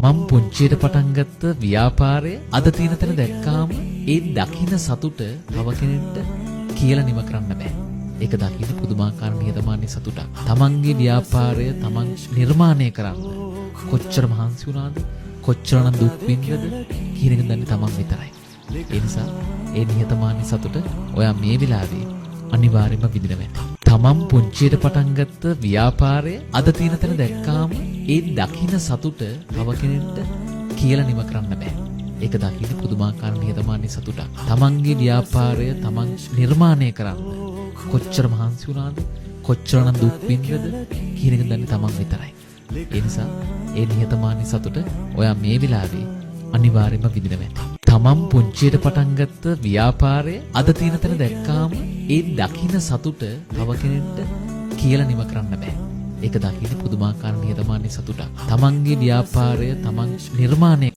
තමන් පුංචියට පටන් ගත්ත ව්‍යාපාරය අද තියෙන තැන දැක්කාම ඒ දකින්න සතුට තව කෙනෙක්ට කියලා නිම කරන්න බෑ. ඒක දකින්න පුදුමාකාර නිහතමානී සතුටක්. තමන්ගේ ව්‍යාපාරය තමන් නිර්මාණය කරන්න කොච්චර මහන්සි වුණාද, කොච්චරනම් දුක් විඳලාද කියන එක දන්නේ තමන් විතරයි. ඒ නිසා ඒ නිහතමානී සතුට ඔයා මේ වෙලාවේ අනිවාර්යයෙන්ම විඳිනවා. තමන් පුංචියට පටන් ගත්ත ව්‍යාපාරය අද තියෙන තැන දැක්කාම ඒ දකින්න සතුට තව කෙනෙක්ට කියලා නිම කරන්න බෑ. ඒක දකින්න පුදුමාකාර නිහතමානී සතුටක්. තමන්ගේ ව්‍යාපාරය තමන් නිර්මාණය කරන්න කොච්චර මහන්සි වුණාද, කොච්චරනම් දුක් විඳලාද කියන එක දන්නේ තමන් විතරයි. ඒ නිසා ඒ නිහතමානී සතුට ඔයා මේ වෙලාවේ අනිවාර්යයෙන්ම විඳිනවා. තමන් පුංචියට පටන් ගත්ත ව්‍යාපාරය අද තියෙන තැන දැක්කාම ඒ දකින්න සතුට තව කෙනෙක්ට කියලා නිම කරන්න බෑ. ඒක දකින්න පුදුමාකාර නිහතමානී සතුටක්. තමන්ගේ ව්‍යාපාරය තමන් නිර්මාණය